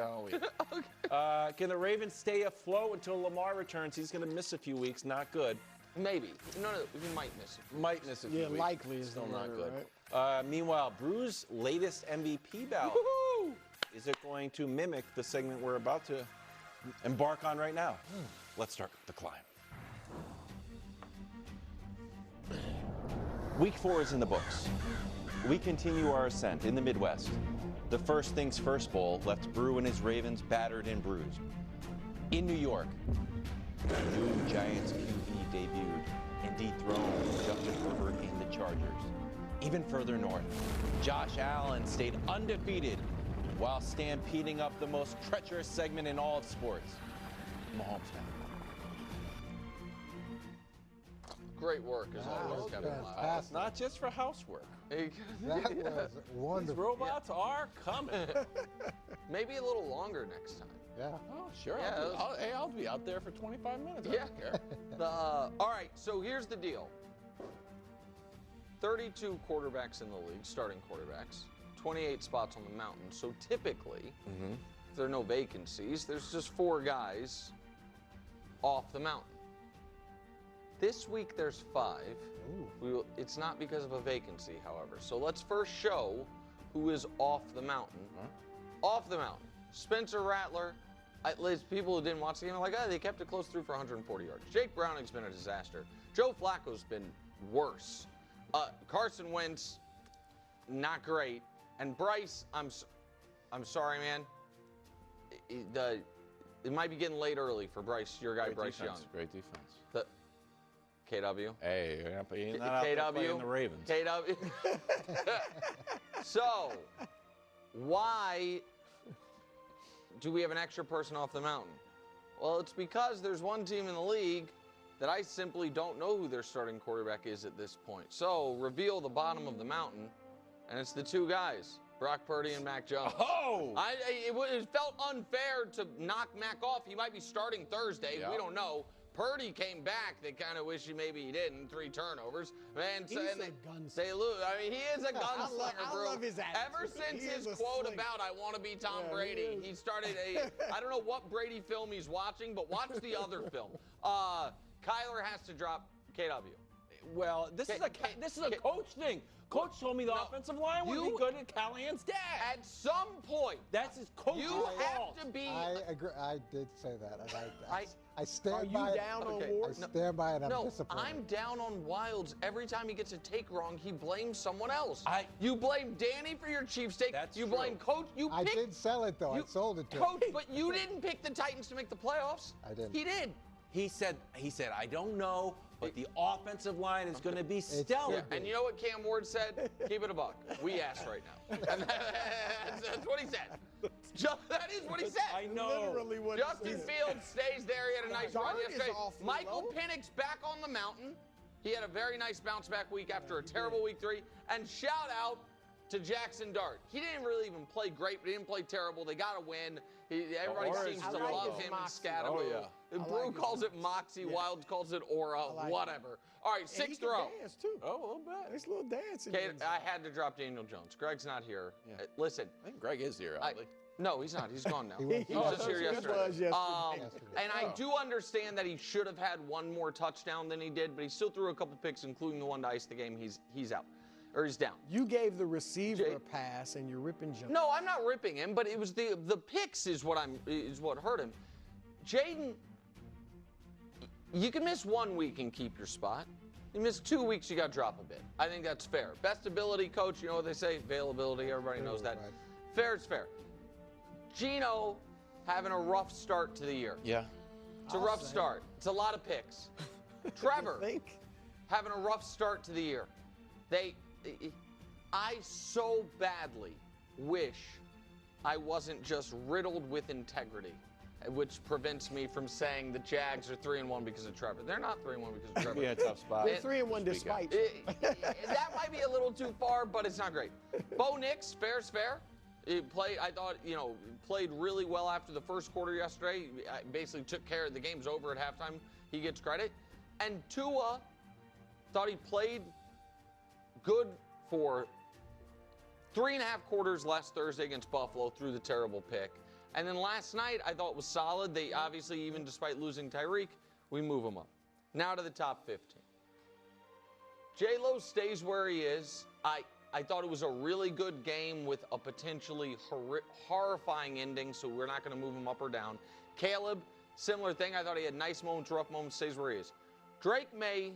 Oh, yeah. Can the Ravens stay afloat until Lamar returns? He's going to miss a few weeks. Not good. Maybe. No, he might miss it. Might miss a few weeks. Yeah, likely is still the not word, good. right? Meanwhile, Brew's latest MVP bout. Is it going to mimic the segment we're about to embark on right now? Let's start the climb. Week 4 is in the books. We continue our ascent in the Midwest. The First Things First Bowl left Brew and his Ravens battered and bruised. In New York, new Giants QB debuted and dethroned Justin Herbert and the Chargers. Even further north, Josh Allen stayed undefeated while stampeding up the most treacherous segment in all of sports, Mahomes Town. Great work, as always, Kevin. Fantastic. Not just for housework. That was wonderful. These robots are coming. Maybe a little longer next time. Yeah. Oh, sure. Yeah, I'll be out there for 25 minutes. I Yeah. don't care. All right, so here's the deal. 32 quarterbacks in the league, starting quarterbacks, 28 spots on the mountain. So typically, if there are no vacancies, there's just 4 guys off the mountain. This week there's 5. It's not because of a vacancy, however. So let's first show who is off the mountain. Off the mountain. Spencer Rattler. People who didn't watch the game are like, they kept it close through for 140 yards. Jake Browning's been a disaster. Joe Flacco's been worse. Carson Wentz, not great. And Bryce, I'm sorry, man. It might be getting late early for Bryce, your guy, Great Bryce defense. Young. Great defense. KW. Hey, you're not out there playing the Ravens. KW. So, why do we have an extra person off the mountain? Well, it's because there's one team in the league that I simply don't know who their starting quarterback is at this point. So, reveal the bottom of the mountain, and it's the 2 guys, Brock Purdy and Mac Jones. Oh! It felt unfair to knock Mac off. He might be starting Thursday. Yeah. We don't know. Purdy came back. They kind of wish maybe he didn't. 3 turnovers. He's a gunslinger. They lose. I mean, he is a gunslinger, I Brew. love his attitude. Ever since He is his a quote slinger. about "I want to be Tom Yeah, Brady," he he started I don't know what Brady film he's watching, but watch the other film. Kyler has to drop KW. Well, this is a coach thing. Coach told me the offensive line would be good at Callahan's dad. At some point, That's his coach's you have fault. to be. I agree. I did say that. And I Are stand you by down it. on Okay. Ward? I stand by it. I'm No, disappointed. I'm down on Wilds. Every time he gets a take wrong, he blames someone else. I- You blame Danny for your Chiefs take. That's you true. blame Coach. I did sell it, though. I sold it to Coach, him. but you didn't pick the Titans to make the playoffs. I didn't. He did. He said, I don't know, but the offensive line is going to be stellar. Yeah, and you know what Cam Ward said? Keep it a buck. We asked right now. And that's what he said. That is what he said. I know. Literally what Justin he said. Fields stays there. He had a nice run Dart is yesterday. awfully Michael low. Penix back on the mountain. He had a very nice bounce back week after a terrible week 3. And shout out to Jackson Dart. He didn't really even play great, but he didn't play terrible. They got a win. Everybody Aura seems is to real, love though. him and Moxie. Scatteroo. Oh, Brew calls it Moxie. Wild calls it Aura. like Whatever. All right, And he 6th can row. dance too. Oh, a little bit. Nice little dancing. Okay, I had to drop Daniel Jones. Greg's not here. Yeah. Listen. I think Greg is here, oddly. No, he's not. He's gone now. He He was- was just here He yesterday. was yesterday. And I do understand that he should have had one more touchdown than he did, but he still threw a couple picks, including the one to ice the game. He's out. Or he's down. You gave the receiver a pass, and you're ripping Jones. No, I'm not ripping him, but it was the picks is what hurt him. Jayden, you can miss 1 week and keep your spot. You miss 2 weeks, you got to drop a bit. I think that's fair. Best ability coach, you know what they say, availability. Everybody knows that. Right. Fair is fair. Geno having a rough start to the year. Yeah. It's a rough start. It's a lot of picks. Trevor Think? having a rough start to the year. I so badly wish I wasn't just riddled with integrity, which prevents me from saying the Jags are 3-1 because of Trevor. They're not 3-1 because of Trevor. Be in a tough spot. They're 3-1 despite. That might be a little too far, but it's not great. Bo Nix, fair's fair. He played, I thought, played really well after the first quarter yesterday. Basically took care of the game's over at halftime. He gets credit. And Tua thought he played good for 3.5 quarters last Thursday against Buffalo through the terrible pick. And then last night, I thought was solid. They obviously, even despite losing Tyreek, we move them up. Now to the top 15. J-Lo stays where he is. I thought it was a really good game with a potentially horrifying ending, so we're not going to move him up or down. Caleb, similar thing. I thought he had nice moments, rough moments, stays where he is. Drake May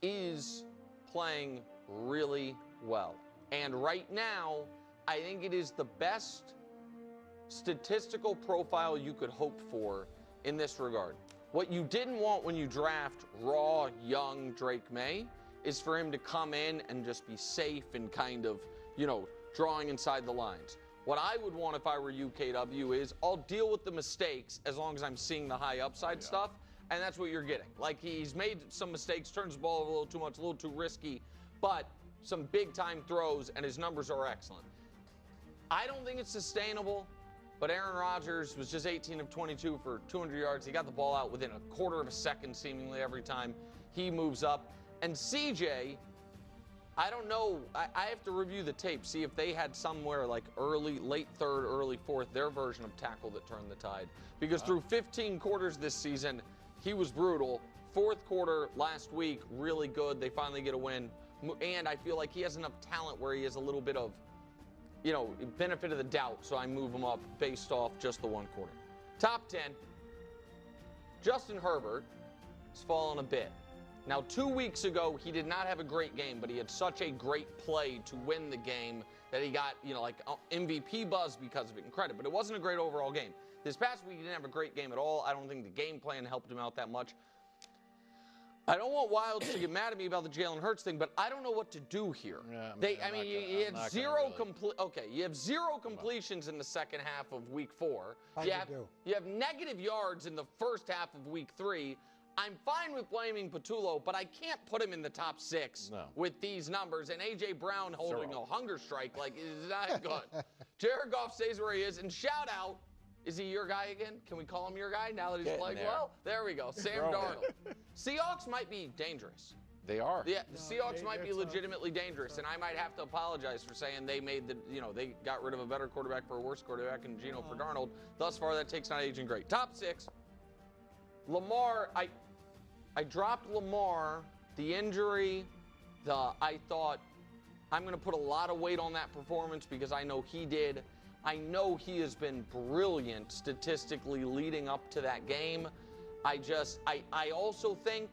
is playing really well. And right now, I think it is the best statistical profile you could hope for in this regard. What you didn't want when you draft raw, young Drake May is for him to come in and just be safe and kind of, drawing inside the lines. What I would want if I were you, KW, is I'll deal with the mistakes as long as I'm seeing the high upside stuff, and that's what you're getting. Like, he's made some mistakes, turns the ball over a little too much, a little too risky, but some big-time throws, and his numbers are excellent. I don't think it's sustainable, but Aaron Rodgers was just 18 of 22 for 200 yards. He got the ball out within a quarter of a second, seemingly, every time he moves up. And CJ, I don't know. I have to review the tape, see if they had somewhere like late third, early fourth, their version of tackle that turned the tide. Because through 15 quarters this season, he was brutal. Fourth quarter last week, really good. They finally get a win. And I feel like he has enough talent where he has a little bit of, benefit of the doubt. So I move him up based off just the one quarter. Top 10. Justin Herbert has fallen a bit. Now, 2 weeks ago, he did not have a great game, but he had such a great play to win the game that he got, MVP buzz because of it and credit. But it wasn't a great overall game. This past week, he didn't have a great game at all. I don't think the game plan helped him out that much. I don't want Wilds to get mad at me about the Jalen Hurts thing, but I don't know what to do here. Yeah, you had zero completions in the second half of week 4. You have negative yards in the first half of week 3. I'm fine with blaming Patullo, but I can't put him in the top 6 with these numbers. And A.J. Brown holding a hunger strike, is not good. Jared Goff stays where he is. And shout out, is he your guy again? Can we call him your guy now that he's playing well? There we go. Sam Darnold. Seahawks might be dangerous. They are. Yeah, the Seahawks might be legitimately dangerous, and I might have to apologize for saying they made they got rid of a better quarterback for a worse quarterback and Geno for Darnold. Thus far, that take's not aging great. Top 6. Lamar, I dropped Lamar, the injury, I thought I'm going to put a lot of weight on that performance because I know he did. I know he has been brilliant statistically leading up to that game. I also think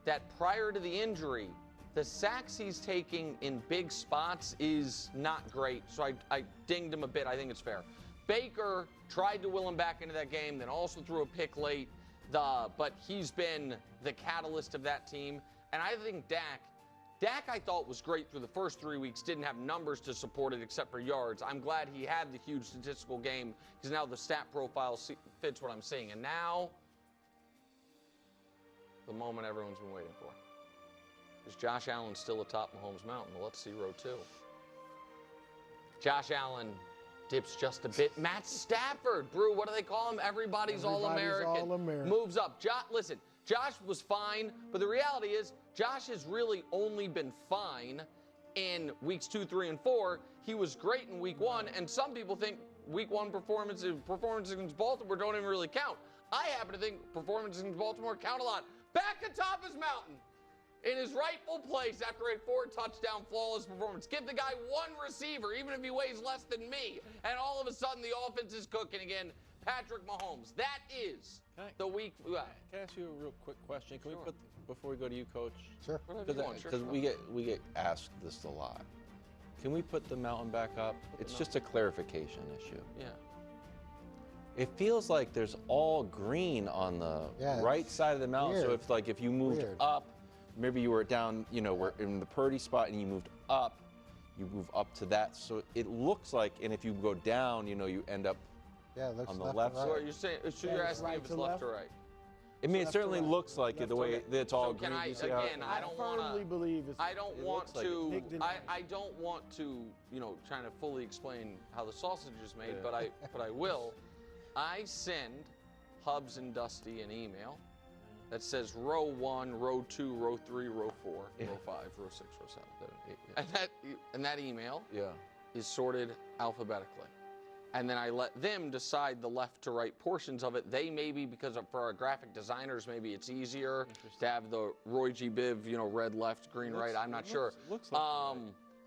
that prior to the injury, the sacks he's taking in big spots is not great. So I dinged him a bit. I think it's fair. Baker tried to will him back into that game, then also threw a pick late. But he's been the catalyst of that team. And I think Dak I thought was great through the first 3 weeks, didn't have numbers to support it except for yards. I'm glad he had the huge statistical game because now the stat profile fits what I'm seeing. And now, the moment everyone's been waiting for. Is Josh Allen still atop Mahomes Mountain? Well, let's see row 2. Josh Allen dips just a bit. Matt Stafford, Brew, what do they call him? Everybody's All-American. Moves up. Listen, Josh was fine, but the reality is Josh has really only been fine in weeks 2, 3, and 4. He was great in week 1, and some people think week 1 performances against Baltimore don't even really count. I happen to think performances against Baltimore count a lot. Back atop his mountain, in his rightful place after a 4-touchdown flawless performance. Give the guy one receiver, even if he weighs less than me, and all of a sudden the offense is cooking again. Patrick Mahomes. That is the week. Can I ask you a real quick question? Can we put, before we go to you, Coach? Sure. Because we get asked this a lot. Can we put the mountain back up? It's just a clarification issue. Yeah. It feels like there's all green on the right side of the mountain. Weird. So if you moved up, maybe you were down, we're in the Purdy spot and you moved up, you move up to that. So it looks like, and if you go down, you end up on the left side. So you're saying, you're asking if it's left or right? I mean, it certainly looks like it, the way that it's all green. I don't want to, trying to fully explain how the sausage is made, but I will. I send Hubs and Dusty an email that says row 1, row 2, row 3, row 4, row 5, row 6, row 7. And that email is sorted alphabetically. and then I let them decide the left to right portions of it. They maybe, because for our graphic designers, maybe it's easier to have the Roy G. Biv, red left, green right. I'm not sure. Looks right.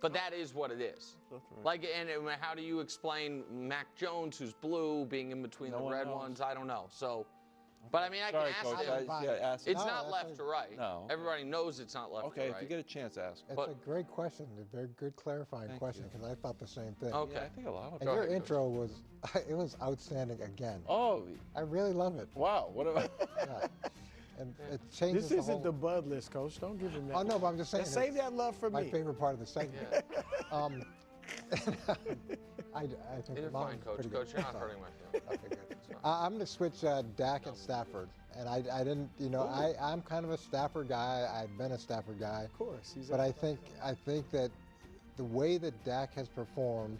But that is what it is. Like, and how do you explain Mac Jones, who's blue, being in between the red ones? I don't know. So, but I mean, I can ask them. Ask It's him. not left to right. No. Everybody knows it's not left to Okay, right. if you get a chance, ask. It's a great question, a very good clarifying question, because I thought the same thing. Okay. Yeah, I think a lot of And your intro was, it was outstanding again. Oh, I really love it. wow. What about? Yeah. And it changes This isn't the Bud list, Coach. Don't give him that. Oh, no, but I'm just saying. Save that love for my me. favorite part of the segment. I think You're mine's fine, Coach. pretty Coach, good. you're not hurting my feelings. Okay, good. I'm going to switch Dak and Stafford. And I didn't, I'm kind of a Stafford guy. I've been a Stafford guy. Of course. But I think that the way that Dak has performed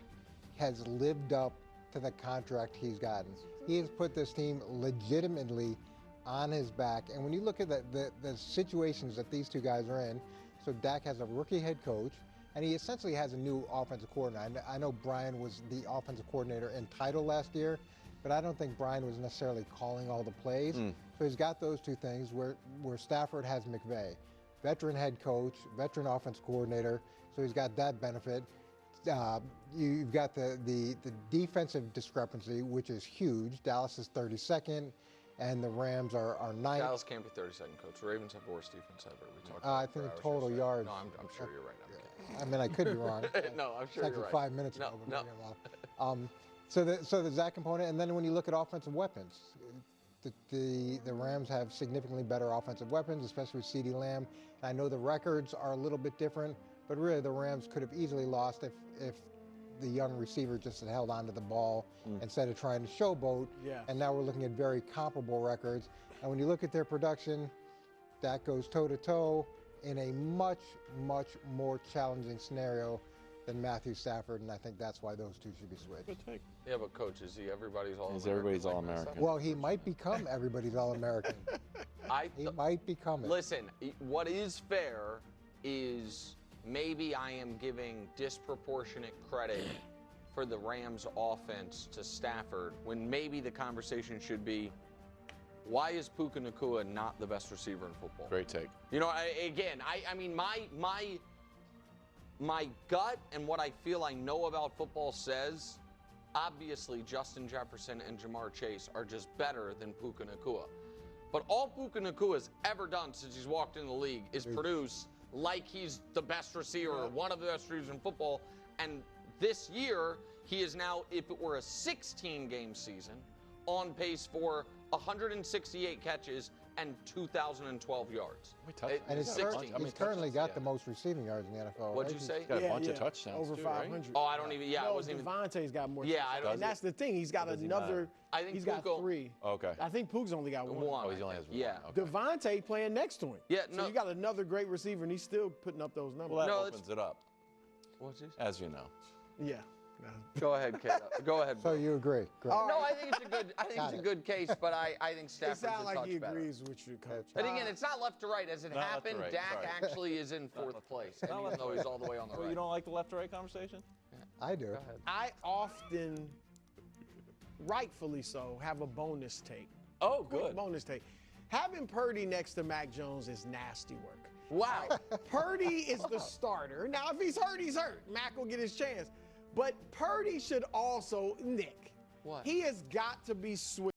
has lived up to the contract he's gotten. He has put this team legitimately on his back. And when you look at the situations that these two guys are in, so Dak has a rookie head coach, and he essentially has a new offensive coordinator. I know Brian was the offensive coordinator in title last year, but I don't think Brian was necessarily calling all the plays. So he's got those two things where Stafford has McVay, veteran head coach, veteran offensive coordinator, so he's got that benefit. You've got the defensive discrepancy, which is huge. Dallas is 32nd, and the Rams are 9th. Dallas can't be 32nd, Coach. The Ravens have the worst defense ever. We talked about I think total yards. No, I'm sure you're right. I mean, I could be wrong. No, I'm sure it's you're right. 5 minutes ago. No. So there's that component, and then when you look at offensive weapons, the Rams have significantly better offensive weapons, especially with CeeDee Lamb. And I know the records are a little bit different, but really the Rams could have easily lost if the young receiver just had held onto the ball instead of trying to showboat. Yeah. And now we're looking at very comparable records. And when you look at their production, that goes toe-to-toe in a much, much more challenging scenario than Matthew Stafford, and I think that's why those two should be switched. Yeah, but Coach, is he everybody's All-American? He's everybody's All-American. Well, he might become everybody's All-American. He might become it. Listen, what is fair is maybe I am giving disproportionate credit for the Rams' offense to Stafford when maybe the conversation should be, why is Puka Nacua not the best receiver in football? Great take. I mean, my gut and what I feel I know about football says, obviously Justin Jefferson and Jamar Chase are just better than Puka Nacua. But all Puka Nacua has ever done since he's walked in the league is produce like he's the best receiver, one of the best receivers in football. And this year, he is now, if it were a 16-game season, on pace for 168 catches and 2,012 yards. And he's currently got the most receiving yards in the NFL. What'd you say? He's got a bunch of touchdowns, over too, 500. right? Oh, I don't even. Yeah, no, I wasn't even. Devontae's got more. Yeah, touchdowns. And that's the thing. He's got another. I think he's Puka, got 3. Okay. I think Puka's only got 1. Oh, he only has 1. Yeah. Okay. Devontae playing next to him. Yeah, so no. you got another great receiver, and he's still putting up those numbers. Well, that No, opens it up, What's this? as you know. Yeah. Go ahead, Kate. Go ahead. So you agree? Great. No, I think it's a good. I think it's a good case, but I think It Stafford's a sounds like touch he better. agrees with you, Coach. But again, it's not left to right. As it Not left to happened, right, Dak sorry. actually is in 4th place, Not left even though to he's right. all the way on the Well, right. you don't like the left to right conversation? I do. Go ahead. I often, rightfully so, have a bonus take. Oh, Quick good. bonus take. Having Purdy next to Mac Jones is nasty work. Wow. Purdy is the starter. Now, if he's hurt, he's hurt. Mac will get his chance. But Purdy should also, Nick, What? he has got to be switched.